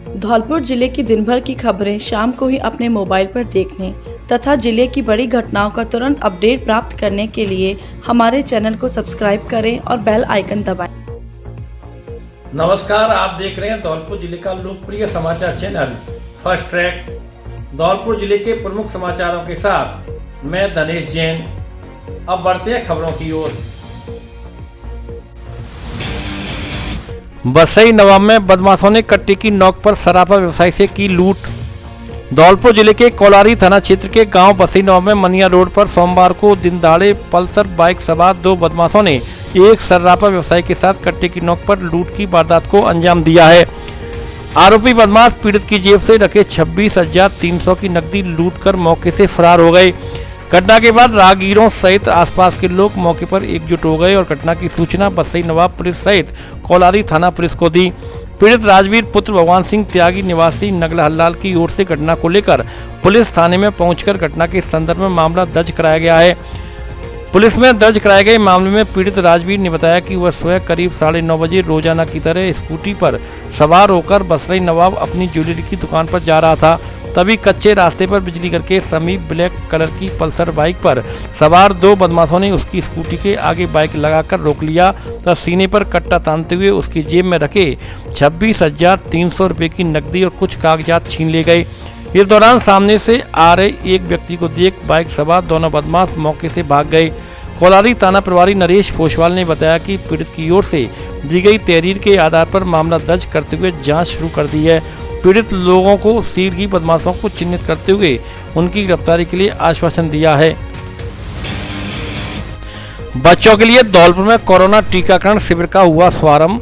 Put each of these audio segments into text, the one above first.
धौलपुर जिले की दिन भर की खबरें शाम को ही अपने मोबाइल पर देखने तथा जिले की बड़ी घटनाओं का तुरंत अपडेट प्राप्त करने के लिए हमारे चैनल को सब्सक्राइब करें और बेल आइकन दबाएं। नमस्कार, आप देख रहे हैं धौलपुर जिले का लोकप्रिय समाचार चैनल फर्स्ट ट्रैक। धौलपुर जिले के प्रमुख समाचारों के साथ मैं धनेश जैन। अब बढ़ते हैं खबरों की ओर। बसई नवाब में बदमाशों ने कट्टे की नोक पर सराफा व्यवसायी से की लूट। धौलपुर जिले के कोलारी थाना क्षेत्र के गांव बसई नवाब में मनिया रोड पर सोमवार को दिन दहाड़े पल्सर बाइक सवार दो बदमाशों ने एक सर्राफा व्यवसायी के साथ कट्टे की नोक पर लूट की वारदात को अंजाम दिया है। आरोपी बदमाश पीड़ित की जेब से रखे 26,300 की नकदी लूटकर मौके से फरार हो गए। घटना के बाद राहगीरों सहित आसपास के लोग मौके पर एकजुट हो गए और घटना की सूचना बसई नवाब पुलिस सहित कोलारी थाना पुलिस को दी। पीड़ित राजवीर पुत्र भगवान सिंह त्यागी निवासी नगला हल्लाल की ओर से घटना को लेकर पुलिस थाने में पहुंचकर घटना के संदर्भ में मामला दर्ज कराया गया है। पुलिस में दर्ज कराए गए मामले में पीड़ित राजवीर ने बताया कि वह सुबह करीब 9:30 बजे रोजाना की तरह स्कूटी पर सवार होकर बसई नवाब अपनी ज्वेलरी की दुकान पर जा रहा था। तभी कच्चे रास्ते पर बिजली घर के समीप ब्लैक कलर की पल्सर बाइक पर सवार दो बदमाशों ने उसकी स्कूटी के आगे बाइक लगाकर रोक लिया तथा सीने पर कट्टा तानते हुए उसकी जेब में रखे 26,300 रुपये की नकदी और कुछ कागजात छीन ले गए। इस दौरान सामने से आ रहे एक व्यक्ति को देख बाइक सवार दोनों बदमाश मौके से भाग गए। कोलारी थाना प्रभारी नरेश फोशवाल ने बताया कि पीड़ित की ओर से दी गई तहरीर के आधार पर मामला दर्ज करते हुए जांच शुरू कर दी है। पीड़ित लोगों को सीधी बदमाशों को चिन्हित करते हुए उनकी गिरफ्तारी के लिए आश्वासन दिया है। बच्चों के लिए धौलपुर में कोरोना टीकाकरण शिविर का हुआ शुभारंभ।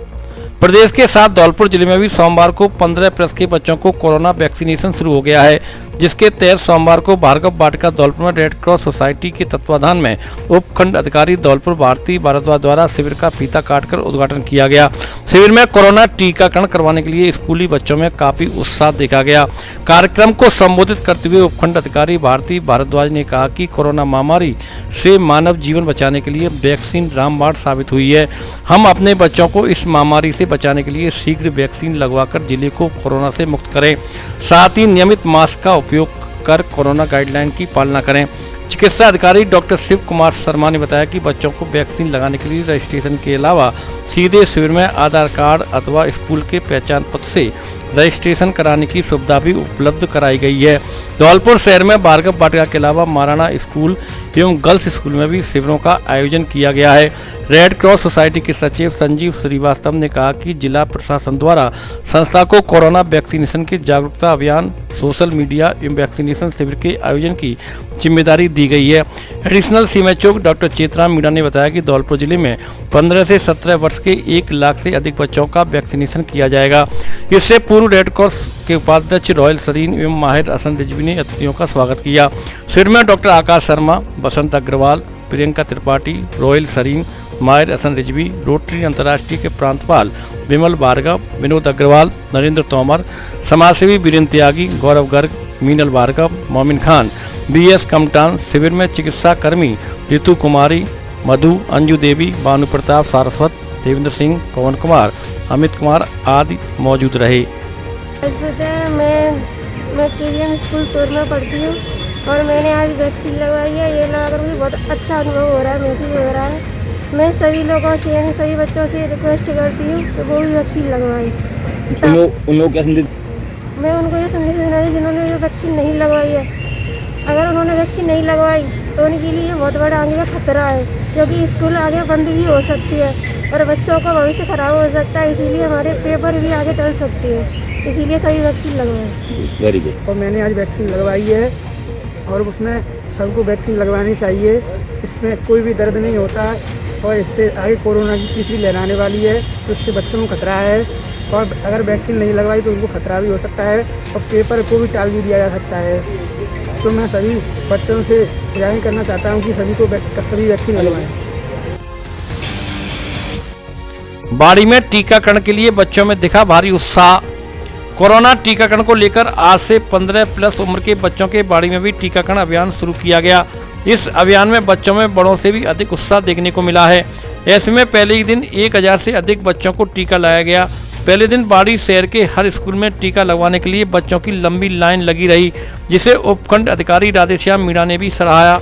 प्रदेश के साथ धौलपुर जिले में भी सोमवार को 15+ के बच्चों को कोरोना वैक्सीनेशन शुरू हो गया है, जिसके तहत सोमवार को भार्गव वाटिका धौलपुर में रेड क्रॉस सोसाइटी के तत्वाधान में उपखंड अधिकारी धौलपुर भारती भारद्वाज द्वारा शिविर का फीता काटकर उद्घाटन किया गया। शिविर में कोरोना टीकाकरण करवाने के लिए स्कूली बच्चों में काफी उत्साह देखा गया। कार्यक्रम को संबोधित करते हुए उपखंड अधिकारी भारती भारद्वाज ने कहा कि कोरोना महामारी से मानव जीवन बचाने के लिए वैक्सीन रामबाण साबित हुई है। हम अपने बच्चों को इस महामारी से बचाने के लिए शीघ्र वैक्सीन लगवाकर जिले को कोरोना से मुक्त करें। साथ ही नियमित मास्क का उपयोग कर कोरोना गाइडलाइन की पालना करें। चिकित्सा अधिकारी डॉक्टर शिव कुमार शर्मा ने बताया कि बच्चों को वैक्सीन लगाने के लिए रजिस्ट्रेशन के अलावा सीधे शिविर में आधार कार्ड अथवा स्कूल के पहचान पत्र से रजिस्ट्रेशन कराने की सुविधा भी उपलब्ध कराई गई है। धौलपुर शहर में भार्गव वाटिका के अलावा महाराणा स्कूल एवं गर्ल्स स्कूल में भी शिविरों का आयोजन किया गया है। रेड क्रॉस सोसाइटी के सचिव संजीव श्रीवास्तव ने कहा कि जिला प्रशासन द्वारा संस्था को कोरोना वैक्सीनेशन के जागरूकता अभियान, सोशल मीडिया एवं वैक्सीनेशन शिविर के आयोजन की जिम्मेदारी दी गई है। Additional CMHO doctor Chetram Meena ने बताया कि धौलपुर जिले में 15 से 17 वर्ष के 1 लाख से अधिक बच्चों का वैक्सीनेशन किया जाएगा। इससे पूर्व रेड क्रॉस के उपाध्यक्ष रॉयल सरीन एवं माहिर हसन रिजवी ने अतिथियों का स्वागत किया। शिविर में डॉक्टर आकाश शर्मा, बसंत अग्रवाल, प्रियंका त्रिपाठी, रॉयल सरीन, माहिर हसन रिजवी, रोटरी अंतर्राष्ट्रीय के प्रांतपाल विमल भार्गव, विनोद अग्रवाल, नरेंद्र तोमर, समाजसेवी वीरेंद्र त्यागी, गौरव गर्ग, मीनल भार्गव, मोमिन खान, BS कमटान, शिविर में चिकित्सा कर्मी ऋतु कुमारी, मधु, अंजू देवी, भानु प्रताप सारस्वत, देवेंद्र सिंह, पवन कुमार, अमित कुमार आदि मौजूद रहे। मैं KVM स्कूल टूर में पढ़ती हूँ और मैंने आज वैक्सीन लगवाई है। ये लगाकर मुझे बहुत अच्छा अनुभव हो रहा है, महसूस हो रहा है। मैं सभी लोगों से, सभी बच्चों से रिक्वेस्ट करती हूँ कि वो भी वैक्सीन लगवाएं। उन लोग क्या संदेश? मैं उनको ये संदेश देना है जिन्होंने ये वैक्सीन नहीं लगवाई है। अगर उन्होंने वैक्सीन नहीं लगवाई तो उनके लिए बहुत बड़ा आगे का खतरा है, क्योंकि स्कूल आगे बंद भी हो सकती है और बच्चों का भविष्य खराब हो सकता है। इसीलिए हमारे पेपर भी आगे टल सकती है, इसीलिए सभी वैक्सीन लगवाएं। Very good. और मैंने आज वैक्सीन लगवाई है और उसमें सबको वैक्सीन लगवानी चाहिए। इसमें कोई भी दर्द नहीं होता और इससे आगे कोरोना की तीसरी लहर आने वाली है, तो इससे बच्चों को खतरा है। और अगर वैक्सीन नहीं लगवाई तो उनको खतरा भी हो सकता है और पेपर को भी टाल भी दिया जा सकता है। तो मैं सभी बच्चों से रिक्वेस्ट करना चाहता हूँ कि सभी वैक्सीन लगवाएं। बाड़ी में टीकाकरण के लिए बच्चों में दिखा भारी उत्साह। कोरोना टीकाकरण को लेकर आज से 15+ उम्र के बच्चों के बाड़ी में भी टीकाकरण अभियान शुरू किया गया। इस अभियान में बच्चों में बड़ों से भी अधिक उत्साह देखने को मिला है। ऐसे में पहले ही दिन 1000 से अधिक बच्चों को टीका लाया गया। पहले दिन बाड़ी शहर के हर स्कूल में टीका लगवाने के लिए बच्चों की लंबी लाइन लगी रही, जिसे उपखंड अधिकारी राधेश्याम मीणा ने भी सराहा।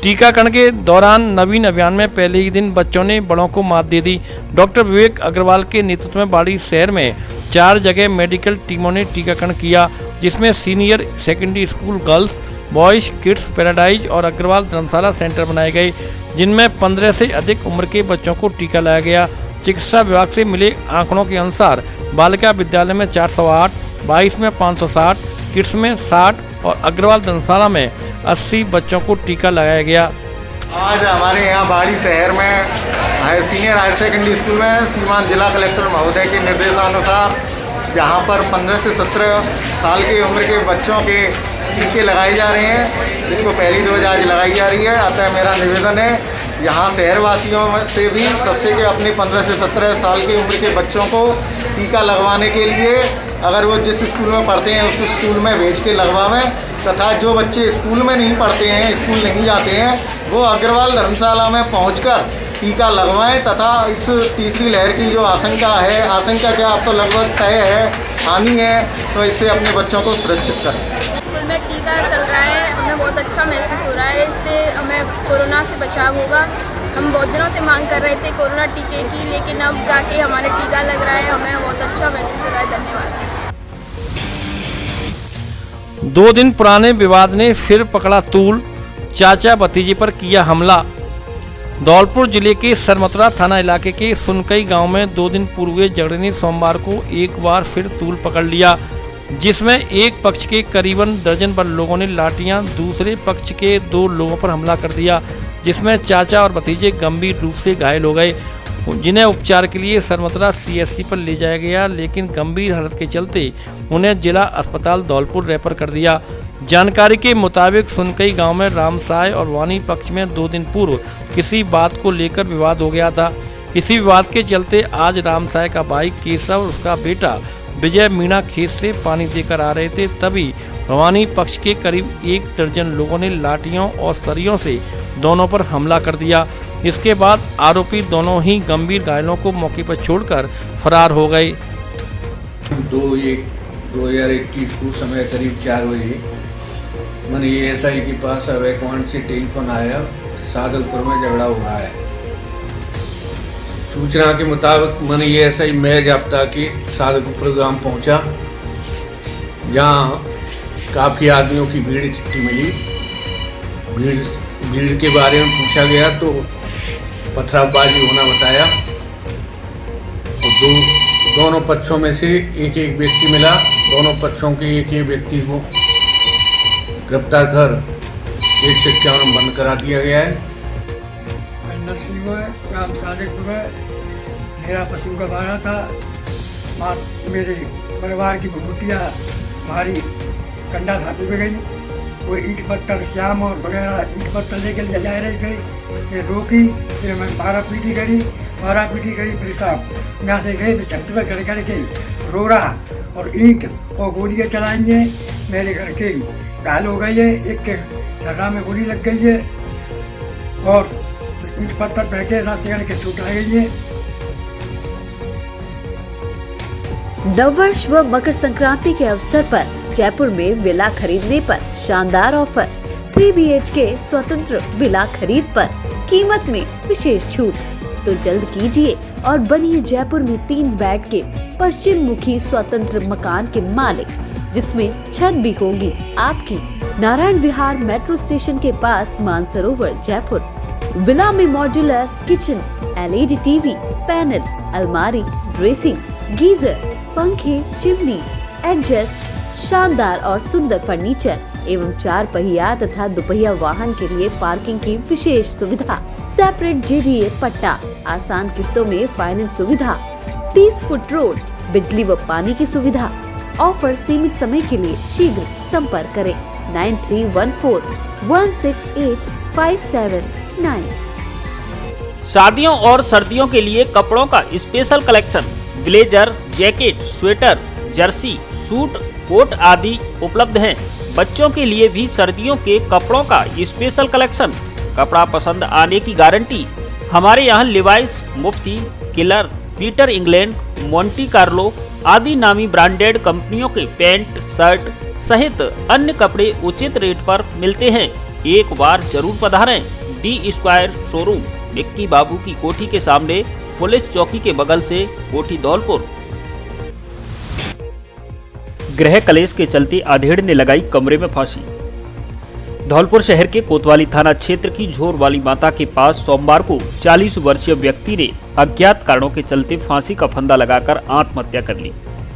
टीकाकरण के दौरान नवीन अभियान में पहले ही दिन बच्चों ने बड़ों को मात दे दी। डॉक्टर विवेक अग्रवाल के नेतृत्व में बाड़ी शहर में 4 जगह मेडिकल टीमों ने टीकाकरण किया, जिसमें senior secondary school girls, boys, kids paradise और अग्रवाल धर्मशाला सेंटर बनाए गए, जिनमें 15 से अधिक उम्र के बच्चों को टीका लगाया गया। चिकित्सा विभाग से मिले आंकड़ों के अनुसार बालिका विद्यालय में 408, 22 में 560, किड्स में 60 और अग्रवाल धर्मशाला में 80 बच्चों को टीका लगाया गया। आज हमारे यहाँ बाड़ी शहर में सीनियर हायर सेकेंडरी स्कूल में श्रीमान जिला कलेक्टर महोदय के निर्देशानुसार यहाँ पर 15 से 17 साल की उम्र के बच्चों के टीके लगाए जा रहे हैं, जिनको पहली डोज आज लगाई जा रही है। अतः मेरा निवेदन है यहाँ शहरवासियों से भी सबसे के अपने 15 से 17 साल की उम्र के बच्चों को टीका लगवाने के लिए अगर वो जिस स्कूल में पढ़ते हैं उस स्कूल में भेज के लगवावें, तथा जो बच्चे स्कूल में नहीं पढ़ते हैं, स्कूल नहीं जाते हैं, वो अग्रवाल धर्मशाला में पहुंचकर टीका लगवाएं तथा इस तीसरी लहर की जो आशंका क्या अब तो लगभग तय है, आनी है, तो इससे अपने बच्चों को सुरक्षित करें। स्कूल में टीका चल रहा है, हमें बहुत अच्छा महसूस हो रहा है, इससे हमें कोरोना से बचाव होगा। हम बहुत दिनों से मांग कर रहे थे कोरोना टीके की, लेकिन अब जाके हमारे टीका लग रहा है, हमें बहुत अच्छा महसूस हो रहा है। धन्यवाद। 2 दिन पुराने विवाद ने फिर पकड़ा तूल, चाचा भतीजे पर किया हमला। धौलपुर जिले के सरमथुरा थाना इलाके के सुनकई गांव में 2 दिन पूर्व हुए झगड़े ने सोमवार को एक बार फिर तूल पकड़ लिया, जिसमें एक पक्ष के करीबन दर्जन भर लोगों ने लाठियां दूसरे पक्ष के 2 लोगों पर हमला कर दिया, जिसमें चाचा और भतीजे गंभीर रूप से घायल हो गए, जिन्हें उपचार के लिए सरमथुरा CSC पर ले जाया गया, लेकिन गंभीर हालत के चलते उन्हें जिला अस्पताल धौलपुर रेफर कर दिया। जानकारी के मुताबिक सुनकई गांव में रामसाय और वानी पक्ष में 2 दिन पूर्व किसी बात को लेकर विवाद हो गया था। इसी विवाद के चलते आज रामसाय का भाई केशव और उसका बेटा विजय मीणा खेत से पानी देकर आ रहे थे, तभी भवानी पक्ष के करीब 1 दर्जन लोगों ने लाठियों और सरियों से दोनों पर हमला कर दिया। इसके बाद आरोपी दोनों ही गंभीर घायलों को मौके पर छोड़कर फरार हो गए। 2021 को समय करीब 4 बजे मन SI के पास अवैकवान से टेलीफोन आया, सादलपुर में झगड़ा हो रहा है। सूचना के मुताबिक मन SI मैं जाप्ता के सादलपुर गांव पहुंचा, जहां काफ़ी आदमियों की भीड़ इकट्ठी मिली। भीड़ के बारे में पूछा गया तो पथरावबाजी होना बताया, तो दोनों पक्षों में से एक व्यक्ति मिला। दोनों पक्षों के एक व्यक्ति को गिरफ्तार कर 151 बंद करा दिया गया है। ग्राम सादिकपुर में मेरा पशु का बारह था और मेरे परिवार की बहुटियाँ हमारी कंडा थापी में गई। वो ईंट पत्थर श्याम और वगैरह ईंट पत्थर लेकर जा रहे थे, फिर रोकी, फिर मैं मारा पीटी करी, फिर साहब यहाँ से गए, छत पर चढ़ करके रो रहा और ईंट और गोलियाँ चलाएंगे। मेरे घर के घायल हो गई है, एक के छर्रा में गोली लग गई है और ईंट पत्थर फेंके रास्ते करके टूट आ गई है। नववर्ष व मकर संक्रांति के अवसर पर जयपुर में विला खरीदने पर शानदार ऑफर। 3 BHK स्वतंत्र विला खरीद पर कीमत में विशेष छूट। तो जल्द कीजिए और बनिए जयपुर में 3 बेड के पश्चिम मुखी स्वतंत्र मकान के मालिक, जिसमें छत भी होगी आपकी। नारायण विहार मेट्रो स्टेशन के पास मानसरोवर जयपुर। विला में modular kitchen, LED TV, panel, अलमारी, ड्रेसिंग, गीजर, पंखे, चिमनी, एडजस्ट, शानदार और सुंदर फर्नीचर एवं 4 पहिया तथा 2 पहिया वाहन के लिए पार्किंग की विशेष सुविधा। सेपरेट JDA पट्टा, आसान किस्तों में फाइनेंस सुविधा, 30 फुट रोड, बिजली व पानी की सुविधा। ऑफर सीमित समय के लिए, शीघ्र संपर्क करें 9314168579। शादियों और सर्दियों के लिए कपड़ों का special collection, blazer, jacket, sweater, jersey, suit, coat आदि उपलब्ध हैं। बच्चों के लिए भी सर्दियों के कपड़ों का स्पेशल कलेक्शन। कपड़ा पसंद आने की गारंटी। हमारे यहाँ Levi's, Mufti, Killer, Peter England, Monte Carlo आदि नामी ब्रांडेड कंपनियों के पैंट, शर्ट सहित अन्य कपड़े उचित रेट पर मिलते हैं। एक बार जरूर पधारें। डी स्क्वायर शोरूम, विक्की बाबू की कोठी के सामने, पुलिस चौकी के बगल से, कोठी धौलपुर। गृह कलेश के चलते आधेड़ ने लगाई कमरे में फांसी। धौलपुर शहर के कोतवाली थाना क्षेत्र की झोर वाली माता के पास सोमवार को 40 वर्षीय व्यक्ति ने अज्ञात कारणों के चलते फांसी का फंदा लगाकर आत्महत्या कर ली।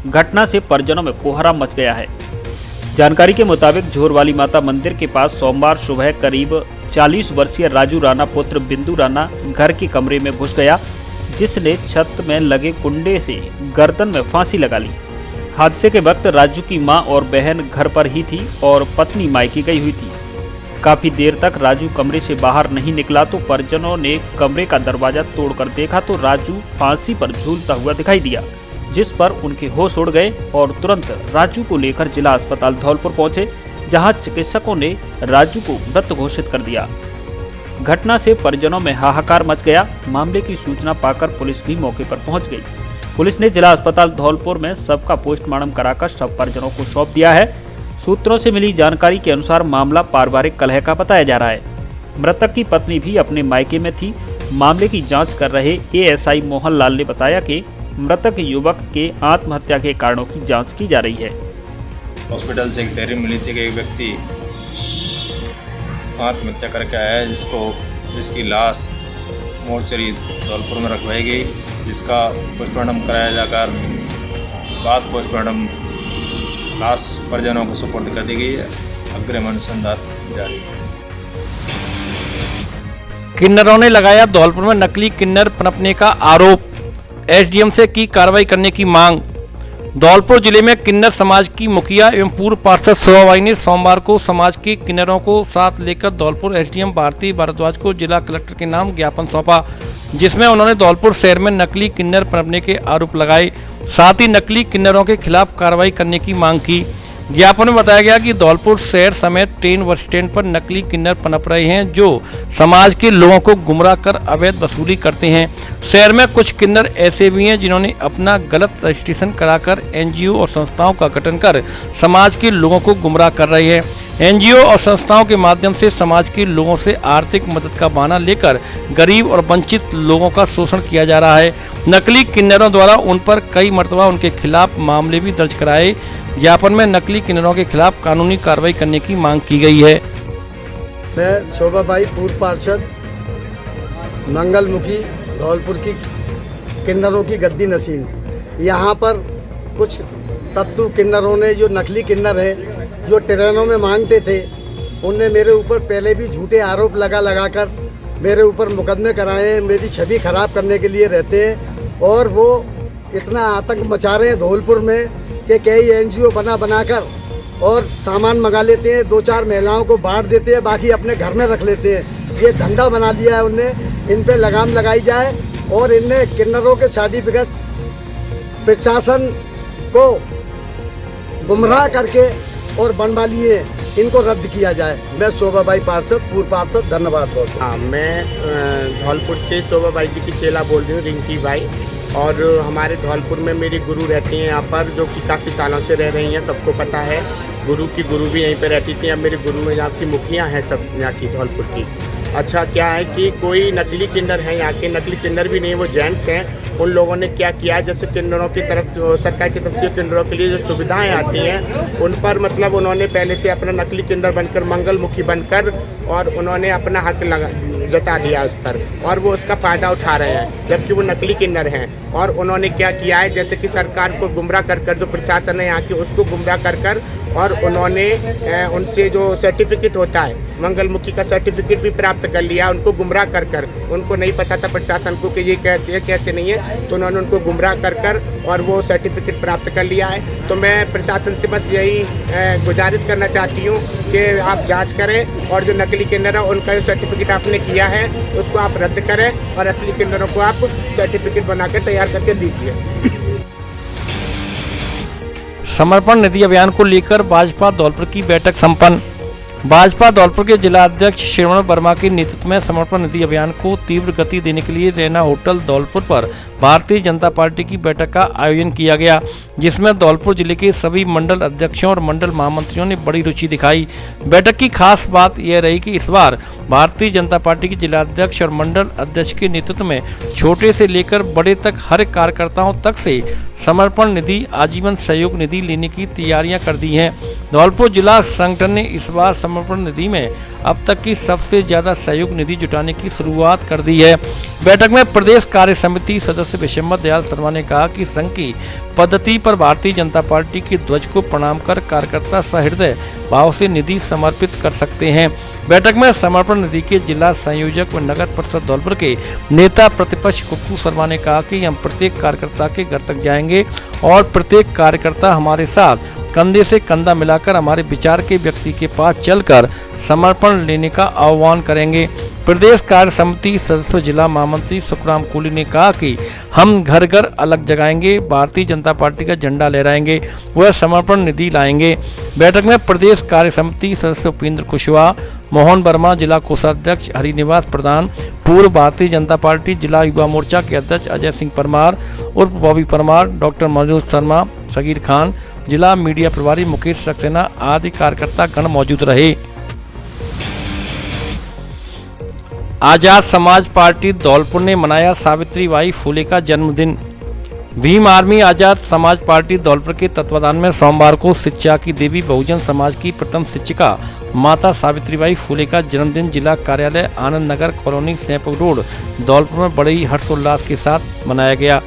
घटना से परिजनों में कोहराम मच गया है। जानकारी के मुताबिक झोर वाली माता मंदिर के पास सोमवार सुबह करीब 40 वर्षीय राजू राणा पुत्र बिंदु राणा घर के कमरे में घुस गया, जिसने छत में लगे कुंडे से गर्दन में फांसी लगा ली। हादसे के वक्त राजू की मां और बहन घर पर ही थी और पत्नी मायके गई हुई थी। काफी देर तक राजू कमरे से बाहर नहीं निकला तो परिजनों ने कमरे का दरवाजा तोड़कर देखा तो राजू फांसी पर झूलता हुआ दिखाई दिया, जिस पर उनके होश उड़ गए और तुरंत राजू को लेकर जिला अस्पताल धौलपुर पहुंचे, जहां चिकित्सकों ने राजू को मृत घोषित कर दिया। घटना से परिजनों में हाहाकार मच गया। मामले की सूचना पाकर पुलिस भी मौके पर पहुंच गई। पुलिस ने जिला अस्पताल धौलपुर में शव का पोस्टमार्टम कराकर शव परिजनों को सौंप दिया है। सूत्रों से मिली जानकारी के अनुसार मामला पारिवारिक कलह का बताया जा रहा है। मृतक की पत्नी भी अपने मायके में थी। मामले की जांच कर रहे एएसआई मोहन लाल ने बताया कि मृतक युवक के आत्महत्या के कारणों की जांच की जा रही है। हॉस्पिटल से एक डायरी मिली थी कि एक व्यक्ति आत्महत्या करके आया है, जिसकी लाश मोर्चरी धौलपुर में रखवाई गई, जिसका पोस्टमार्टम कराया जाकर बाद पोस्टमार्टम लाश परिजनों को सुपुर्द कर दी गई है। अग्रिम अनुसंधान जारी। किन्नरों ने लगाया धौलपुर में नकली किन्नर पनपने का आरोप। एसडीएम से की कार्रवाई करने की मांग। धौलपुर जिले में किन्नर समाज की मुखिया एवं पूर्व पार्षद शोभाबाई ने सोमवार को समाज के किन्नरों को साथ लेकर धौलपुर एसडीएम भारती भारद्वाज को जिला कलेक्टर के नाम ज्ञापन सौंपा, जिसमें उन्होंने धौलपुर शहर में नकली किन्नर पनपने के आरोप लगाए, साथ ही नकली किन्नरों के खिलाफ कार्रवाई करने की मांग की। ज्ञापन में बताया गया कि धौलपुर शहर समेत ट्रेन बस स्टैंड पर नकली किन्नर पनप रहे हैं, जो समाज के लोगों को गुमराह कर अवैध वसूली करते हैं। शहर में कुछ किन्नर ऐसे भी हैं जिन्होंने अपना गलत रजिस्ट्रेशन कराकर एनजीओ और संस्थाओं का गठन कर समाज के लोगों को गुमराह कर रहे हैं। एनजीओ और संस्थाओं के माध्यम से समाज के लोगों से आर्थिक मदद का बहाना लेकर गरीब और वंचित लोगों का शोषण किया जा रहा है। नकली किन्नरों द्वारा उन पर कई मर्तबा उनके खिलाफ मामले भी दर्ज कराए। ज्ञापन में नकली किन्नरों के खिलाफ कानूनी कार्रवाई करने की मांग की गई है। मैं शोभाबाई पूर्व पार्षद मंगलमुखी धौलपुर की किन्नरों की गद्दी नसीम। यहाँ पर कुछ तत्व किन्नरों ने, जो नकली किन्नर हैं, जो ट्रेनों में मांगते थे, उनने मेरे ऊपर पहले भी झूठे आरोप लगाकर मेरे ऊपर मुकदमे कराए, मेरी छवि खराब करने के लिए रहते हैं। और वो इतना आतंक मचा रहे हैं धौलपुर में कि कई एनजीओ बनाकर और सामान मंगा लेते हैं, 2-4 महिलाओं को बांट देते हैं, बाकी अपने घर में रख लेते हैं। ये धंधा बना लिया है उनने। इन पे लगाम लगाई जाए और इनने किन्नरों के सर्टिफिकेट प्रशासन को गुमराह करके और बनवा लिए, इनको रद्द किया जाए। मैं शोभाबाई पार्षद पूर्व पार्षद, धन्यवाद। हाँ, मैं धौलपुर से शोभाबाई जी की चेला बोल रही हूँ, रिंकी बाई। और हमारे धौलपुर में मेरी गुरु रहती हैं यहाँ पर, जो कि काफ़ी सालों से रह रही हैं, सबको पता है। गुरु की गुरु भी यहीं पे रहती थी। अब मेरी गुरु यहाँ की मुखिया हैं सब यहाँ की धौलपुर की। अच्छा क्या है कि कोई नकली किन्नर है, यहाँ के नकली किन्नर भी नहीं, वो जेंट्स हैं। उन लोगों ने क्या किया, जैसे किन्नरों की तरफ, सरकार की तरफ से किन्नरों के लिए जो सुविधाएं आती हैं, उन पर मतलब उन्होंने पहले से अपना नकली किन्नर बनकर, मंगलमुखी बनकर, और उन्होंने अपना हक जता दिया उस पर, और वो उसका फ़ायदा उठा रहे हैं, जबकि वो नकली किन्नर हैं। और उन्होंने क्या किया है, जैसे कि सरकार को गुमराह कर जो प्रशासन है यहाँ की, उसको गुमराह कर और उन्होंने उनसे जो सर्टिफिकेट होता है, मंगलमुखी का सर्टिफिकेट भी प्राप्त कर लिया, उनको गुमराह कर उनको नहीं पता था प्रशासन को कि ये कैसे है कैसे नहीं है, तो उन्होंने उनको गुमराह कर और वो सर्टिफिकेट प्राप्त कर लिया है। तो मैं प्रशासन से बस यही गुजारिश करना चाहती हूँ कि आप जांच करें और जो नकली किन्नर है उनका जो सर्टिफिकेट आपने किया है उसको आप रद्द करें और असली किन्नरों को आप सर्टिफिकेट बनाकर तैयार करके दीजिए। समर्पण निधि अभियान को लेकर भाजपा धौलपुर की बैठक संपन्न। भाजपा धौलपुर के जिला अध्यक्ष श्रवण वर्मा के नेतृत्व में समर्पण निधि अभियान को तीव्र गति देने के लिए रैना होटल धौलपुर पर भारतीय जनता पार्टी की बैठक का आयोजन किया गया, जिसमें धौलपुर जिले के सभी मंडल अध्यक्षों और मंडल महामंत्रियों ने बड़ी रुचि दिखाई। बैठक की खास बात यह रही कि इस बार भारतीय जनता पार्टी के जिला अध्यक्ष और मंडल अध्यक्ष के नेतृत्व में छोटे से लेकर बड़े तक हर कार्यकर्ताओं तक से समर्पण निधि आजीवन सहयोग निधि लेने की तैयारियां कर दी हैं। धौलपुर जिला संगठन ने इस बार समर्पण निधि में अब तक की सबसे ज्यादा सहयोग निधि जुटाने की शुरुआत कर दी है। बैठक में प्रदेश कार्य समिति सदस्य विशंबर दयाल शर्मा ने कहा कि संघ की पद्धति पर भारतीय जनता पार्टी के ध्वज को प्रणाम कर कार्यकर्ता सहृदय भाव से निधि समर्पित कर सकते हैं। बैठक में समर्पण निधि के जिला संयोजक व नगर परिषद धौलपुर के नेता प्रतिपक्ष कुक्कू शर्मा ने कहा कि हम प्रत्येक कार्यकर्ता के घर तक जाएंगे और प्रत्येक कार्यकर्ता हमारे साथ कंधे से कंधा मिलाकर हमारे विचार के व्यक्ति के पास चलकर समर्पण लेने का आह्वान करेंगे। प्रदेश कार्य समिति सदस्य जिला महामंत्री सुखराम कोहली ने कहा कि हम घर घर अलग जगाएंगे, भारतीय जनता पार्टी का झंडा लहराएंगे, वह समर्पण निधि लाएंगे। बैठक में प्रदेश कार्य समिति सदस्य उपेंद्र कुशवाहा, मोहन वर्मा, जिला कोषाध्यक्ष हरिनिवास प्रधान, पूर्व भारतीय जनता पार्टी जिला युवा मोर्चा के अध्यक्ष अजय सिंह परमार उर्फ बॉबी परमार, डॉक्टर मनोज शर्मा, सगीर खान, जिला मीडिया प्रभारी मुकेश सक्सेना आदि कार्यकर्ता गण मौजूद रहे। आजाद समाज पार्टी धौलपुर ने मनाया सावित्रीबाई फुले का जन्मदिन। भीम आर्मी आजाद समाज पार्टी धौलपुर के तत्वाधान में सोमवार को शिक्षा की देवी बहुजन समाज की प्रथम शिक्षिका माता सावित्रीबाई फुले का जन्मदिन जिला कार्यालय Anand Nagar colony shampoo road Dholpur में बड़े ही हर्षोल्लास के साथ मनाया गया।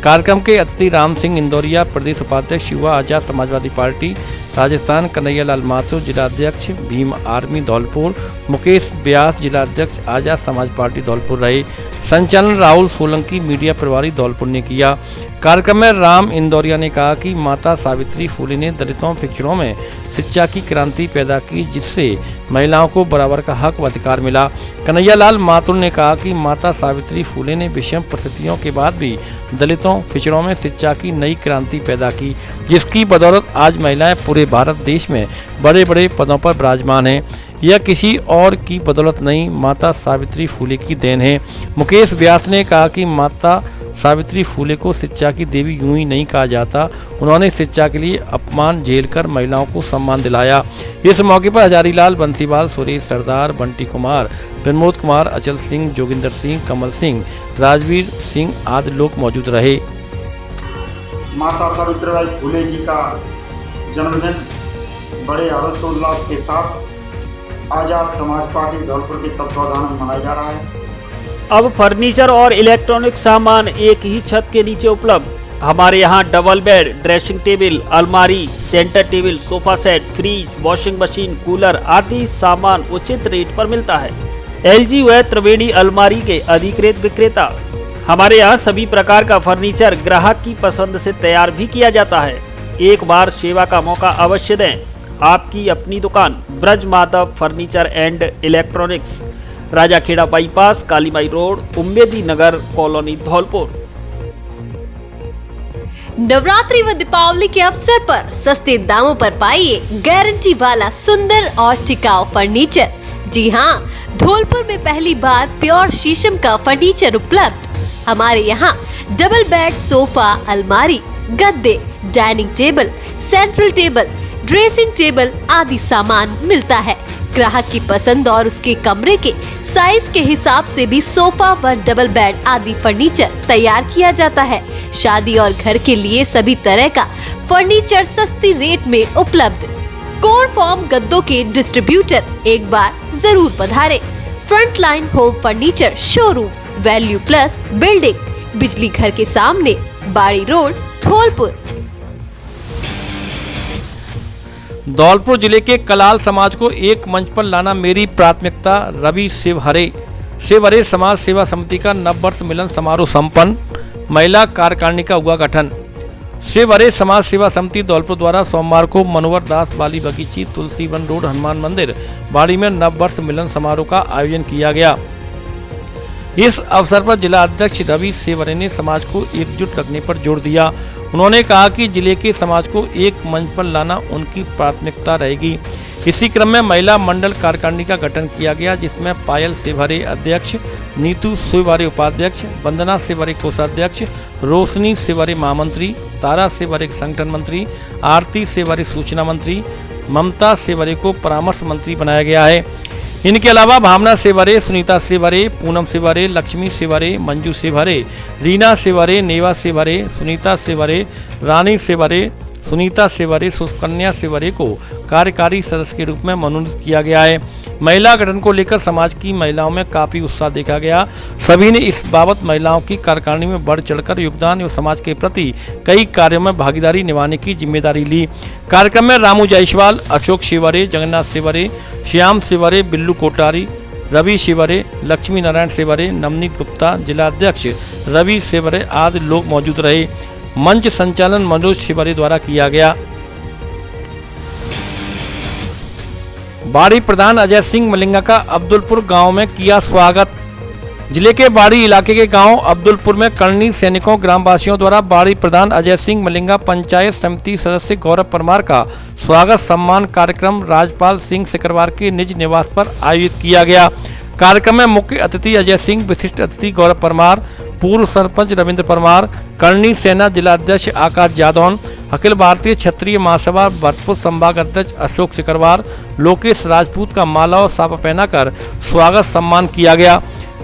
कार्यक्रम के अतिथि राम सिंह इंदौरिया, प्रदेश उपाध्यक्ष युवा आजाद समाजवादी पार्टी राजस्थान, कन्हैया लाल माथुर जिला अध्यक्ष भीम आर्मी धौलपुर, मुकेश व्यास जिला अध्यक्ष आजाद समाज पार्टी धौलपुर रहे। संचालन राहुल सोलंकी मीडिया प्रभारी धौलपुर ने किया। कार्यक्रम में राम इंदौरिया ने कहा कि माता सावित्री फुले ने दलितों पिछड़ों में शिक्षा की क्रांति पैदा की, जिससे महिलाओं को बराबर का हक व अधिकार मिला। कन्हैया लाल माथुर ने कहा कि माता सावित्री फुले ने विषम परिस्थितियों के बाद भी दलितों पिछड़ों में शिक्षा की नई क्रांति पैदा की, जिसकी बदौलत आज महिलाएं पूरे भारत देश में बड़े बड़े पदों पर विराजमान हैं। यह किसी और की बदौलत नहीं, माता सावित्री फुले की देन है। मुकेश व्यास ने कहा कि माता सावित्री फुले को शिक्षा की देवी यूं ही नहीं कहा जाता, उन्होंने शिक्षा के लिए अपमान झेलकर महिलाओं को सम्मान दिलाया। इस मौके पर हजारीलाल, बंसीवाल, सुरेश सरदार, बंटी कुमार, प्रमोद कुमार, अचल सिंह, जोगिंदर सिंह, कमल सिंह, राजवीर सिंह आदि लोग मौजूद रहे। माता सावित्रीबाई फुले जी का जन्मदिन बड़े हर्षोल्लास के साथ आजाद समाज पार्टी धौलपुर के तत्वाधान में मनाया जा रहा है। अब फर्नीचर और इलेक्ट्रॉनिक सामान एक ही छत के नीचे उपलब्ध। हमारे यहाँ डबल बेड, ड्रेसिंग टेबल, अलमारी, centre table, sofa set, fridge, washing machine, cooler आदि सामान उचित रेट पर मिलता है। LG व त्रिवेणी अलमारी के अधिकृत विक्रेता। हमारे यहाँ सभी प्रकार का फर्नीचर ग्राहक की पसंद से तैयार भी किया जाता है। एक बार सेवा का मौका अवश्य दें। आपकी अपनी दुकान Braj Madhav furniture and electronics, Rajakhera bypass, Kalimai road, Ummedi Nagar colony Dholpur. Navratri व दीपावली के अवसर पर सस्ते दामों पर पाइए गारंटी वाला सुंदर और टिकाऊ फर्नीचर। जी हाँ, धौलपुर में पहली बार प्योर शीशम का फर्नीचर उपलब्ध। हमारे यहाँ डबल बेड, सोफा, अलमारी, गद्दे, dining table, central table, dressing table आदि सामान मिलता है। ग्राहक की पसंद और उसके कमरे के साइज के हिसाब से भी सोफा व डबल बेड आदि फर्नीचर तैयार किया जाता है। शादी और घर के लिए सभी तरह का फर्नीचर सस्ती रेट में उपलब्ध। कोर फॉर्म गद्दों के डिस्ट्रीब्यूटर एक बार जरूर पधारे। Front line home furniture showroom, value plus building, बिजली घर के सामने, बाड़ी रोड, धौलपुर। धौलपुर जिले के कलाल समाज को एक मंच पर लाना मेरी प्राथमिकता। रवि शिवहरे समाज सेवा समिति का नववर्ष मिलन समारोह संपन्न। महिला कार्यकारिणी का हुआ गठन। शिवहरे समाज सेवा समिति धौलपुर द्वारा सोमवार को मनोहर दास बाली बगीची, तुलसी वन रोड, हनुमान मंदिर, बाड़ी में नववर्ष मिलन समारोह का आयोजन किया गया। इस अवसर पर जिला अध्यक्ष रवि शिवहरे ने समाज को एकजुट रखने पर जोर दिया। उन्होंने कहा कि जिले के समाज को एक मंच पर लाना उनकी प्राथमिकता रहेगी। इसी क्रम में महिला मंडल कार्यकारिणी का गठन किया गया, जिसमें पायल सेवरे अध्यक्ष, नीतू सेवरे उपाध्यक्ष, वंदना सेवरे कोषाध्यक्ष, रोशनी सेवरे महामंत्री, तारा सेवरे संगठन मंत्री, आरती सेवरे सूचना मंत्री, ममता सेवरे को परामर्श मंत्री बनाया गया है। इनके अलावा भावना सेवरे, सुनीता सेवरे, पूनम सेवरे, लक्ष्मी सेवरे, मंजू सेवरे, रीना सेवरे, नेवा सेवरे, सुनीता सेवरे, रानी सेवरे, सुनीता सेवरे, सुकन्या सेवरे को कार्यकारी सदस्य के रूप में मनोनीत किया गया है। महिला गठन को लेकर समाज की महिलाओं में काफी उत्साह देखा गया। सभी ने इस बाबत महिलाओं की कार्यकारिणी में बढ़ चढ़कर योगदान एवं समाज के प्रति कई कार्यों में भागीदारी निभाने की जिम्मेदारी ली। कार्यक्रम में रामू जायसवाल, अशोक सेवरे, जगन्नाथ सेवरे, श्याम सेवरे, बिल्लू कोटारी, रवि सेवरे, लक्ष्मी नारायण सेवरे, नवनीत गुप्ता, जिला अध्यक्ष रवि सेवरे आदि लोग मौजूद रहे। मंच संचालन मनोज सेवरे द्वारा किया गया। बाड़ी प्रधान अजय सिंह मलिंगा का अब्दुलपुर गांव में किया स्वागत। जिले के बाड़ी इलाके के गांव अब्दुलपुर में करनी सैनिकों ग्रामवासियों द्वारा बाड़ी प्रधान अजय सिंह मलिंगा, पंचायत समिति सदस्य गौरव परमार का स्वागत सम्मान कार्यक्रम राजपाल सिंह सिकरवार के निज निवास पर आयोजित किया गया। कार्यक्रम में मुख्य अतिथि अजय सिंह, विशिष्ट अतिथि गौरव परमार, पूर्व सरपंच रविंद्र परमार, करनी सेना जिला अध्यक्ष आकाश जादौन, अखिल भारतीय क्षत्रिय महासभा भरतपुर संभाग अध्यक्ष अशोक सिकरवार, लोकेश राजपूत का माला और साफा पहनाकर स्वागत सम्मान किया गया।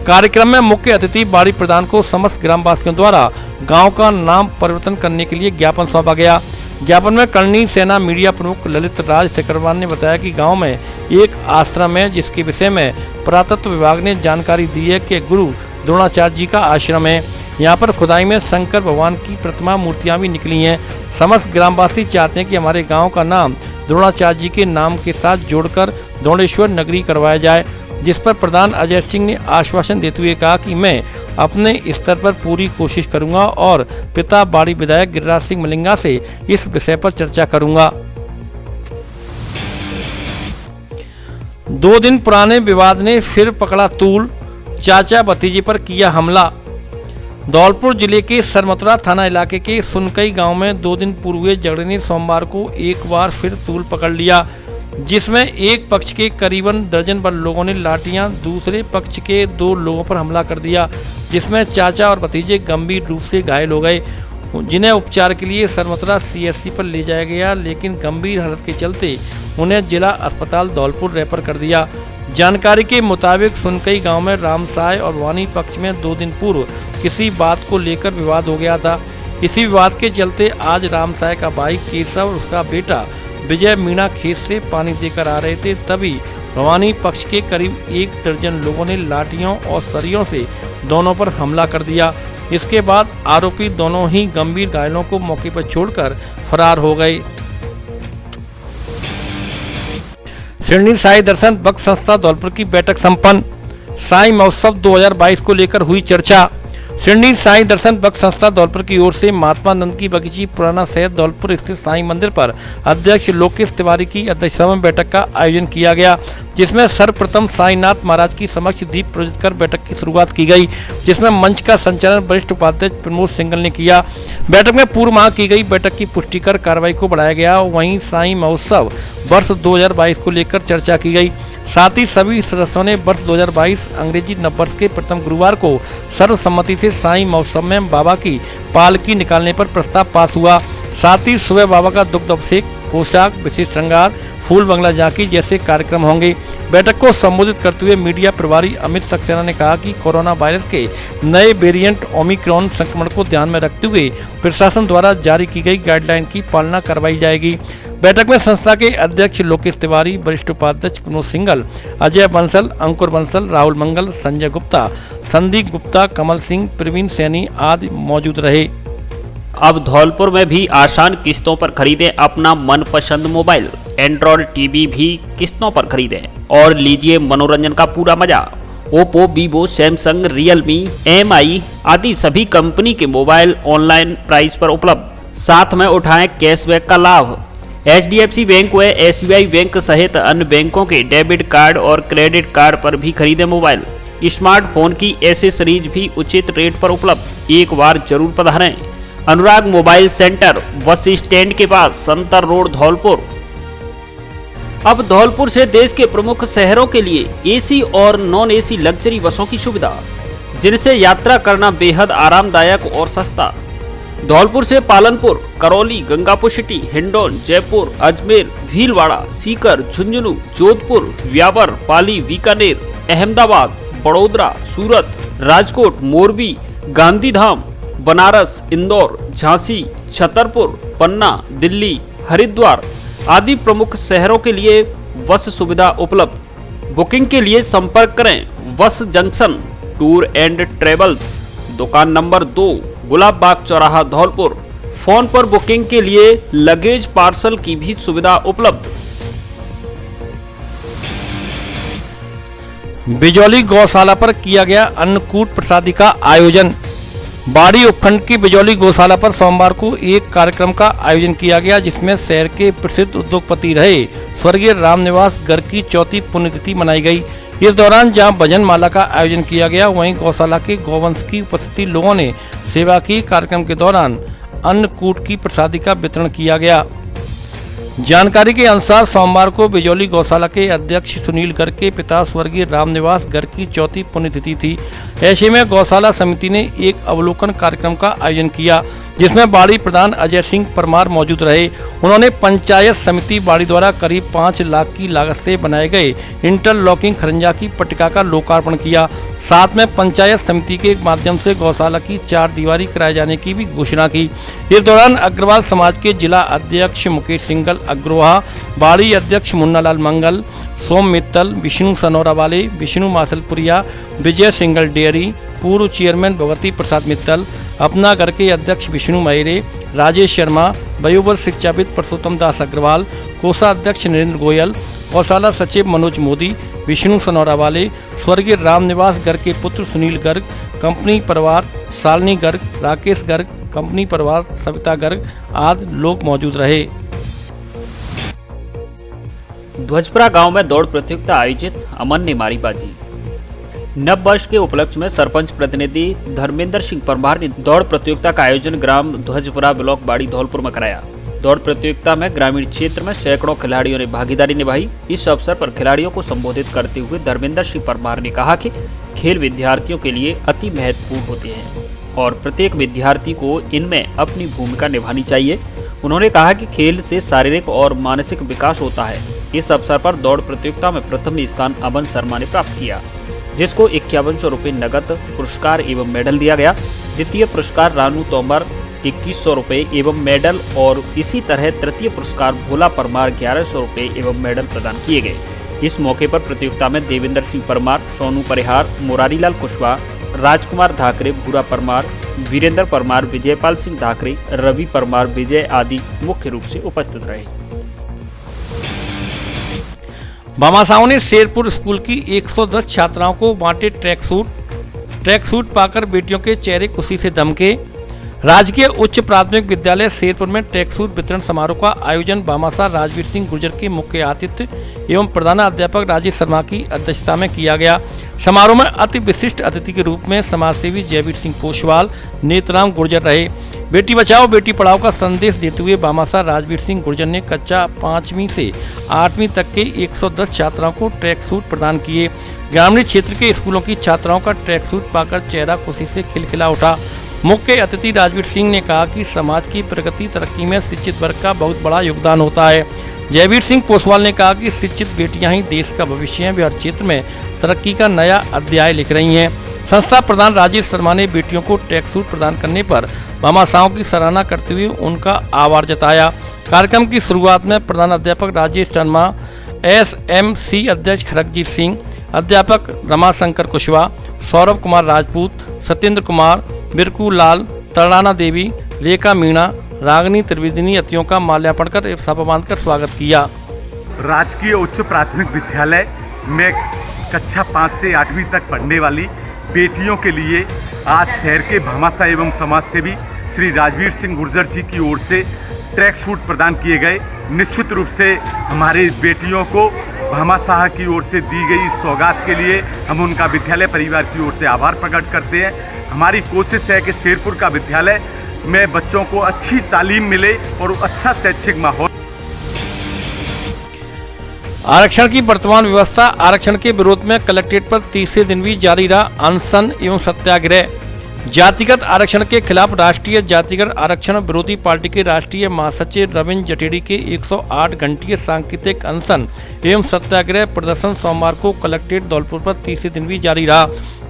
कार्यक्रम में मुख्य अतिथि बाड़ी प्रधान को समस्त ग्रामवासियों द्वारा गांव का नाम परिवर्तन करने के लिए ज्ञापन सौंपा गया। ज्ञापन में करनी सेना मीडिया प्रमुख ललित राज सिकरवार ने बताया कि गांव में एक आश्रम है, जिसके विषय में पुरातत्व विभाग ने जानकारी दी है कि गुरु द्रोणाचार्य जी का आश्रम है। यहाँ पर खुदाई में शंकर भगवान की प्रतिमा मूर्तियाँ भी निकली हैं। समस्त ग्रामवासी चाहते हैं कि हमारे गांव का नाम द्रोणाचार्य जी के नाम के साथ जोड़कर द्रोणेश्वर नगरी करवाया जाए, जिस पर प्रधान अजय सिंह ने आश्वासन देते हुए कहा कि मैं अपने स्तर पर पूरी कोशिश करूंगा और पिता बाड़ी विधायक गिरिराज सिंह मलिंगा से इस विषय पर चर्चा करूंगा। 2 दिन पुराने विवाद ने फिर पकड़ा तूल, चाचा भतीजे पर किया हमला। धौलपुर जिले के सरमतुरा थाना इलाके के सुनकई गांव में 2 दिन पूर्व हुए झगड़े ने सोमवार को एक बार फिर तूल पकड़ लिया, जिसमें एक पक्ष के करीबन दर्जन भर लोगों ने लाठियां दूसरे पक्ष के 2 लोगों पर हमला कर दिया, जिसमें चाचा और भतीजे गंभीर रूप से घायल हो गए, जिन्हें उपचार के लिए सरमतुरा सीएससी पर ले जाया गया, लेकिन गंभीर हालत के चलते उन्हें जिला अस्पताल धौलपुर रेफर कर दिया। जानकारी के मुताबिक सुनकई गांव में रामसाय और वानी पक्ष में 2 दिन पूर्व किसी बात को लेकर विवाद हो गया था। इसी विवाद के चलते आज रामसाय का भाई केशव और उसका बेटा विजय मीणा खेत से पानी देकर आ रहे थे, तभी भवानी पक्ष के करीब 1 दर्जन लोगों ने लाठियों और सरियों से दोनों पर हमला कर दिया। इसके बाद आरोपी दोनों ही गंभीर घायलों को मौके पर छोड़कर फरार हो गए। शिरडी साई दर्शन भक्त संस्था धौलपुर की बैठक संपन्न। साई महोत्सव 2022 को लेकर हुई चर्चा। शिरडी साई दर्शन भक्त संस्था धौलपुर की ओर से महात्मा नंद की बगीची पुराना शहर धौलपुर स्थित साई मंदिर पर अध्यक्ष लोकेश तिवारी की अध्यक्षता में बैठक का आयोजन किया गया, जिसमें सर्वप्रथम साईनाथ महाराज की समक्ष दीप प्रज्वलित कर बैठक की शुरुआत की गई, जिसमें मंच का संचालन वरिष्ठ उपाध्यक्ष प्रमोद सिंगल ने किया। बैठक में पूर्व माह की गई बैठक की पुष्टि कर कार्रवाई को बढ़ाया गया। वहीं साई महोत्सव वर्ष 2022 को लेकर चर्चा की गई। साथ ही सभी सदस्यों ने वर्ष 2022 अंग्रेजी नववर्ष के प्रथम गुरुवार को सर्वसम्मति से साई महोत्सव में बाबा की पालकी निकालने पर प्रस्ताव पास हुआ। साथ ही सुबह बाबा का दुग्ध अभिषेक, पोशाक, विशेष श्रृंगार, फूल बंगला झांकी जैसे कार्यक्रम होंगे। बैठक को संबोधित करते हुए मीडिया प्रभारी अमित सक्सेना ने कहा कि कोरोना वायरस के नए वेरिएंट ओमिक्रॉन संक्रमण को ध्यान में रखते हुए प्रशासन द्वारा जारी की गई गाइडलाइन की पालना करवाई जाएगी। बैठक में संस्था के अध्यक्ष लोकेश तिवारी, वरिष्ठ उपाध्यक्ष प्रमोद सिंगल, अजय बंसल, अंकुर बंसल, राहुल मंगल, संजय गुप्ता, संदीप गुप्ता, कमल सिंह, प्रवीण सैनी आदि मौजूद रहे। अब धौलपुर में भी आसान किस्तों पर खरीदें अपना मनपसंद मोबाइल। एंड्रॉयड टीवी भी किस्तों पर खरीदें और लीजिए मनोरंजन का पूरा मजा। Oppo, Vivo, Samsung, Realme, MI आदि सभी कंपनी के मोबाइल ऑनलाइन प्राइस पर उपलब्ध। साथ में उठाएं कैशबैक का लाभ। HDFC बैंक व SBI बैंक सहित अन्य बैंकों के डेबिट कार्ड और क्रेडिट कार्ड पर भी खरीदें मोबाइल। स्मार्टफोन की एसेसरीज भी उचित रेट पर उपलब्ध। एक बार जरूर पधारें। अनुराग मोबाइल सेंटर, बस स्टैंड के पास, संतर रोड, धौलपुर। अब धौलपुर से देश के प्रमुख शहरों के लिए एसी और नॉन एसी लग्जरी बसों की सुविधा, जिनसे यात्रा करना बेहद आरामदायक और सस्ता। धौलपुर से पालनपुर, करौली, गंगापुर सिटी, हिंडौन, जयपुर, अजमेर, भीलवाड़ा, सीकर, झुंझुनू, जोधपुर, व्यावर, पाली, बीकानेर, अहमदाबाद, बड़ोदरा, सूरत, राजकोट, मोरबी, गांधीधाम, बनारस, इंदौर, झांसी, छतरपुर, पन्ना, दिल्ली, हरिद्वार आदि प्रमुख शहरों के लिए बस सुविधा उपलब्ध। बुकिंग के लिए संपर्क करें बस जंक्शन टूर एंड ट्रेवल्स, दुकान नंबर 2, गुलाब बाग चौराहा, धौलपुर। फोन पर बुकिंग के लिए लगेज पार्सल की भी सुविधा उपलब्ध। बिजौली गौशाला पर किया गया अन्नकूट प्रसादी का आयोजन। बाड़ी उपखंड की बिजौली गौशाला पर सोमवार को एक कार्यक्रम का आयोजन किया गया, जिसमें शहर के प्रसिद्ध उद्योगपति रहे स्वर्गीय रामनिवास गर्ग की 4वीं पुण्यतिथि मनाई गई। इस दौरान जहां भजन माला का आयोजन किया गया, वहीं गौशाला के गौवंश की उपस्थिति लोगों ने सेवा की। कार्यक्रम के दौरान अन्नकूट की प्रसादी का वितरण किया गया। जानकारी के अनुसार सोमवार को बिजौली गौशाला के अध्यक्ष सुनील गर्ग के पिता स्वर्गीय रामनिवास गर्ग की 4वीं पुण्यतिथि थी। ऐसे में गौशाला समिति ने एक अवलोकन कार्यक्रम का आयोजन किया, जिसमें बाड़ी प्रधान अजय सिंह परमार मौजूद रहे। उन्होंने पंचायत समिति बाड़ी द्वारा करीब 5 लाख की लागत से बनाए गए इंटरलॉकिंग खरंजा की पट्टिका का लोकार्पण किया। साथ में पंचायत समिति के माध्यम से गौशाला की 4 दीवारी कराए जाने की भी घोषणा की। इस दौरान अग्रवाल समाज के जिला अध्यक्ष मुकेश सिंगल अग्रोहा, बाड़ी अध्यक्ष मुन्नालाल मंगल, सोम मित्तल, विष्णु सनौरा वाले, विष्णु मासलपुरिया, विजय सिंगल डेयरी, पूर्व चेयरमैन भगवती प्रसाद मित्तल, अपना घर के अध्यक्ष विष्णु महेरे, राजेश शर्मा, वयोवृद्ध शिक्षाविद परसोत्तम दास अग्रवाल, कोषाध्यक्ष नरेंद्र गोयल, गौशाला सचिव मनोज मोदी, विष्णु सनौरा वाले, स्वर्गीय रामनिवास गर्ग के पुत्र सुनील गर्ग, कंपनी परिवार, शालिनी गर्ग, राकेश गर्ग, कंपनी परिवार, सविता गर्ग आदि लोग मौजूद रहे। ध्वजपुरा गांव में दौड़ प्रतियोगिता आयोजित, अमन ने मारी बाजी। नव वर्ष के उपलक्ष्य में सरपंच प्रतिनिधि धर्मेंद्र सिंह परमार ने दौड़ प्रतियोगिता का आयोजन ग्राम ध्वजपुरा ब्लॉक बाड़ी धौलपुर में कराया। दौड़ प्रतियोगिता में ग्रामीण क्षेत्र में सैकड़ों खिलाड़ियों ने भागीदारी निभाई। इस अवसर पर खिलाड़ियों को संबोधित करते हुए धर्मेंद्र सिंह परमार ने कहा कि खेल विद्यार्थियों के लिए अति महत्वपूर्ण होते हैं और प्रत्येक विद्यार्थी को इनमें अपनी भूमिका निभानी चाहिए। उन्होंने कहा कि खेल से शारीरिक और मानसिक विकास होता है। इस अवसर पर दौड़ प्रतियोगिता में प्रथम स्थान अमन शर्मा ने प्राप्त किया, जिसको 5100 रुपये नगद पुरस्कार एवं मेडल दिया गया। द्वितीय पुरस्कार रानू तोमर 2100 रुपये एवं मेडल और इसी तरह तृतीय पुरस्कार भोला परमार 1100 रुपये एवं मेडल प्रदान किए गए। इस मौके पर प्रतियोगिता में देवेंद्र सिंह परमार, सोनू परिहार, मुरारीलाल कुशवाहा, राजकुमार धाकरे, भूरा परमार, वीरेंद्र परमार, विजयपाल सिंह धाकरे, रवि परमार, विजय आदि मुख्य रूप से उपस्थित रहे। भामाशाहों ने शेरपुर स्कूल की 110 छात्राओं को बांटे ट्रैक सूट पाकर बेटियों के चेहरे खुशी से दमके। राजकीय उच्च प्राथमिक विद्यालय शेरपुर में ट्रैक सूट वितरण समारोह का आयोजन भामाशाह राजवीर सिंह गुर्जर के मुख्य आतिथ्य एवं प्रधानाध्यापक राजेश शर्मा की अध्यक्षता में किया गया। समारोह में अति विशिष्ट अतिथि के रूप में समाजसेवी जयवीर सिंह पोशवाल, नेतराम गुर्जर रहे। बेटी बचाओ बेटी पढ़ाओ का संदेश देते हुए भामाशाह राजवीर सिंह गुर्जर ने कक्षा 5वीं से 8वीं तक के 110 छात्राओं को ट्रैक सूट प्रदान किए। ग्रामीण क्षेत्र के स्कूलों की छात्राओं का ट्रैक सूट पाकर चेहरा खुशी से खिलखिला उठा। मुख्य अतिथि राजवीर सिंह ने कहा कि समाज की प्रगति तरक्की में शिक्षित वर्ग का बहुत बड़ा योगदान होता है। जयवीर सिंह पोसवाल ने कहा कि शिक्षित बेटियां ही देश का भविष्य हैं। वे हर क्षेत्र में तरक्की का नया अध्याय लिख रही हैं। संस्था प्रधान राजेश शर्मा ने बेटियों को ट्रैक सूट प्रदान करने पर भामाशाहों की सराहना करते हुए उनका आभार जताया। कार्यक्रम की शुरुआत में प्रधान अध्यापक राजेश शर्मा, SMC अध्यक्ष खरगजीत सिंह, अध्यापक रमाशंकर कुशवाहा, सौरभ कुमार राजपूत, सत्येंद्र कुमार, बिरकू लाल, तरणाना देवी, रेखा मीणा, रागनी त्रिवेदी अतिथियों का माल्यार्पण कर सभा बांधकर स्वागत किया। राजकीय उच्च प्राथमिक विद्यालय में कक्षा 5 से 8वीं तक पढ़ने वाली बेटियों के लिए आज शहर के भामाशाह एवं समाजसेवी श्री राजवीर सिंह गुर्जर जी की ओर से ट्रैक सूट प्रदान किए गए। निश्चित रूप से हमारी बेटियों को भामाशाह की ओर से दी गई सौगात के लिए हम उनका विद्यालय परिवार की ओर से आभार प्रकट करते हैं। हमारी कोशिश है कि शेरपुर का विद्यालय में बच्चों को अच्छी तालीम मिले और अच्छा शैक्षिक माहौल। आरक्षण की वर्तमान व्यवस्था। आरक्षण के विरोध में कलेक्ट्रेट पर तीसरे दिन भी जारी रहा अनशन एवं सत्याग्रह। जातिगत आरक्षण के खिलाफ राष्ट्रीय जातिगत आरक्षण विरोधी पार्टी के राष्ट्रीय महासचिव रविंद्र जटेड़ी के 108 घंटीय सांकेतिक अनशन एवं सत्याग्रह प्रदर्शन सोमवार को कलेक्ट्रेट धौलपुर पर तीसरे दिन भी जारी रहा।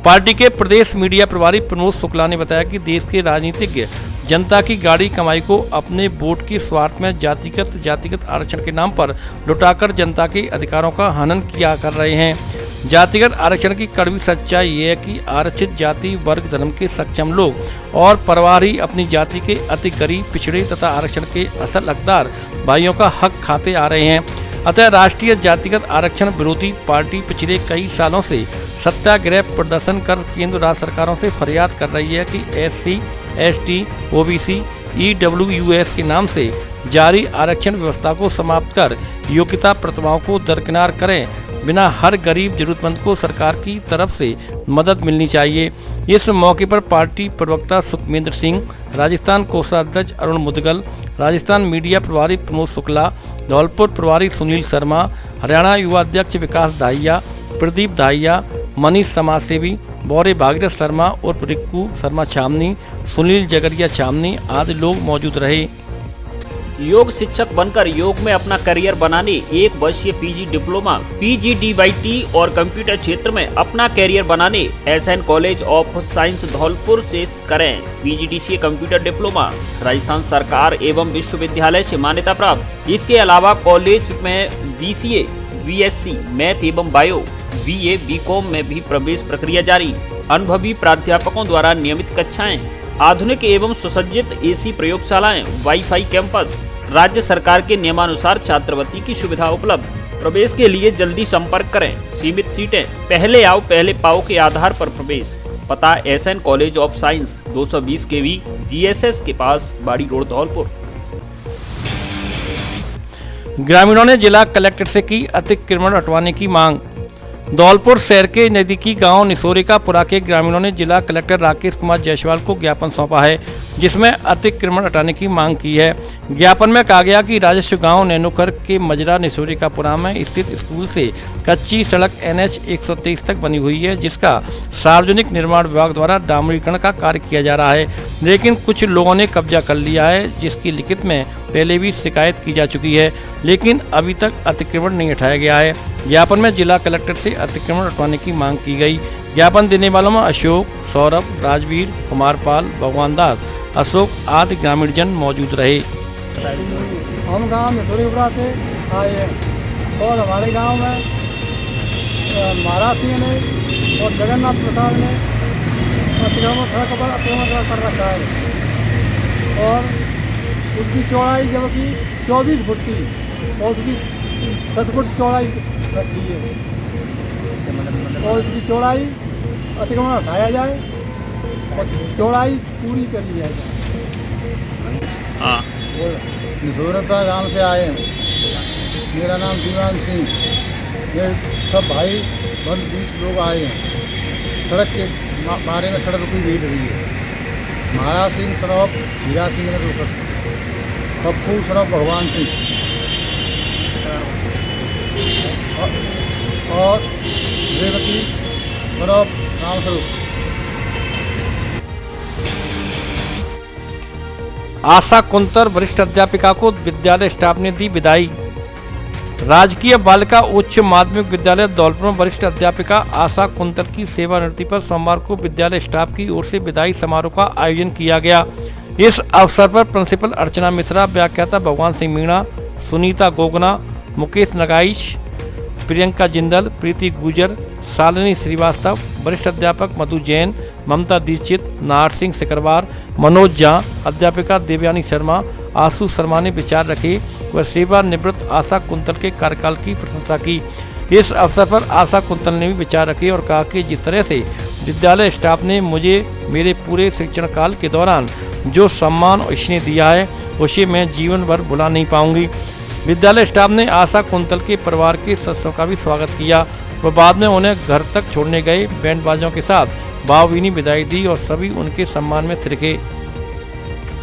पार्टी के प्रदेश मीडिया प्रभारी प्रमोद शुक्ला ने बताया कि देश के राजनीतिज्ञ जनता की गाढ़ी कमाई को अपने वोट के स्वार्थ में जातिगत आरक्षण के नाम पर लुटाकर जनता के अधिकारों का हनन किया कर रहे हैं। जातिगत आरक्षण की कड़वी सच्चाई ये है कि आरक्षित जाति वर्ग धर्म के सक्षम लोग और परिवार ही अपनी जाति के अति गरीब पिछड़े तथा आरक्षण के असल हकदार भाइयों का हक खाते आ रहे हैं। अतः राष्ट्रीय जातिगत आरक्षण विरोधी पार्टी पिछले कई सालों से सत्याग्रह प्रदर्शन कर केंद्र राज्य सरकारों से फरियाद कर रही है कि SC, ST, OBC, EWS के नाम से जारी आरक्षण व्यवस्था को समाप्त कर योग्यता प्रतिभाओं को दरकिनार करें। बिना हर गरीब जरूरतमंद को सरकार की तरफ से मदद मिलनी चाहिए। इस मौके पर पार्टी प्रवक्ता सुखमेंद्र सिंह, राजस्थान कोषाध्यक्ष अरुण मुदगल, राजस्थान मीडिया प्रभारी प्रमोद शुक्ला, धौलपुर प्रभारी सुनील शर्मा, हरियाणा युवा अध्यक्ष विकास दाहिया, प्रदीप दाहिया, मनीष समाजसेवी, बौरे भागीरथ शर्मा और रिक्कू शर्मा छामनी, सुनील जगरिया छामनी आदि लोग मौजूद रहे। योग शिक्षक बनकर योग में अपना करियर बनाने 1 वर्षीय PG डिप्लोमा, PGDYT और कंप्यूटर क्षेत्र में अपना करियर बनाने SN college of science Dholpur से करें PGDCA कंप्यूटर डिप्लोमा, राजस्थान सरकार एवं विश्वविद्यालय से मान्यता प्राप्त। इसके अलावा कॉलेज में BCA, BSc मैथ एवं बायो, BA, BCom में भी प्रवेश प्रक्रिया जारी। अनुभवी प्राध्यापकों द्वारा नियमित कक्षाएं, आधुनिक एवं सुसज्जित AC प्रयोगशालाएं, वाईफाई कैंपस, राज्य सरकार के नियमानुसार छात्रवृत्ति की सुविधा उपलब्ध। प्रवेश के लिए जल्दी संपर्क करें। सीमित सीटें, पहले आओ पहले पाओ के आधार पर प्रवेश। पता SN college of science 220 kV GSS के पास, बाड़ी रोड धौलपुर। ग्रामीणों ने जिला कलेक्टर से की अतिक्रमण हटवाने की मांग। धौलपुर शहर के नजदीकी गांव निसोरिकापुरा के ग्रामीणों ने जिला कलेक्टर राकेश कुमार जायसवाल को ज्ञापन सौंपा है, जिसमें अतिक्रमण हटाने की मांग की है। ज्ञापन में कहा गया कि राजस्व गांव नैनोखर के मजरा निसोरिकापुरा में स्थित स्कूल से कच्ची सड़क NH 123 तक बनी हुई है, जिसका सार्वजनिक निर्माण विभाग द्वारा डामरीकरण का कार्य किया जा रहा है, लेकिन कुछ लोगों ने कब्जा कर लिया है, जिसकी लिखित में पहले भी शिकायत की जा चुकी है, लेकिन अभी तक अतिक्रमण नहीं हटाया गया है। ज्ञापन में जिला कलेक्टर से अतिक्रमण हटवाने की मांग की गई। ज्ञापन देने वालों में अशोक, सौरभ, राजवीर, कुमारपाल, भगवान दास, अशोक आदि ग्रामीण जन मौजूद रहे। हम गाँव निसोरिकापुरा से आए हैं और हमारे गांव में महाराज सिंह ने और जगन्नाथ प्रसाद ने अतिक्रमण कर रखा है और उसकी चौड़ाई जबकि 24 फुट की और उसकी 10 फुट चौड़ाई रखी है और उसकी चौड़ाई अतिक्रमण हटाया जाए और चौड़ाई पूरी कर ली जाए। निसोरिकापुरा गांव से आए हैं। मेरा नाम दीवान सिंह, ये सब भाई बंद 20 लोग आए हैं। सड़क के बारे में सड़क रुकी भीड़ रही है। महाराज सिंह सड़क हीरा सिंह ने रोक, पप्पू सड़क भगवान सिंह और रेवती सड़क राम स्वरूप। आशा कुंतर वरिष्ठ अध्यापिका को विद्यालय स्टाफ ने दी विदाई। राजकीय बालिका उच्च माध्यमिक विद्यालय धौलपुर में वरिष्ठ अध्यापिका आशा कुंतर की सेवानिवृत्ति पर सोमवार को विद्यालय स्टाफ की ओर से विदाई समारोह का आयोजन किया गया। इस अवसर पर प्रिंसिपल अर्चना मिश्रा, व्याख्याता भगवान सिंह मीणा, सुनीता गोगना, मुकेश नगाइश, प्रियंका जिंदल, प्रीति गुजर, शालिनी श्रीवास्तव, वरिष्ठ अध्यापक मधु जैन, ममता दीक्षित, नाहर सिंह सिकरवार, मनोज झा, अध्यापिका देवयानी शर्मा, आशु शर्मा ने विचार रखे व सेवानिवृत्त आशा कुंतल के कार्यकाल की प्रशंसा की। इस अवसर पर आशा कुंतल ने भी विचार रखे और कहा कि जिस तरह से विद्यालय स्टाफ ने मुझे मेरे पूरे शिक्षण काल के दौरान जो सम्मान और स्नेह दिया है, उसे मैं जीवन भर भुला नहीं पाऊंगी। विद्यालय स्टाफ ने आशा कुंतल के परिवार के सदस्यों का भी स्वागत किया व बाद में उन्हें घर तक छोड़ने गए। बैंड बाजों के साथ भावभीनी विदाई दी और सभी उनके सम्मान में थिरके।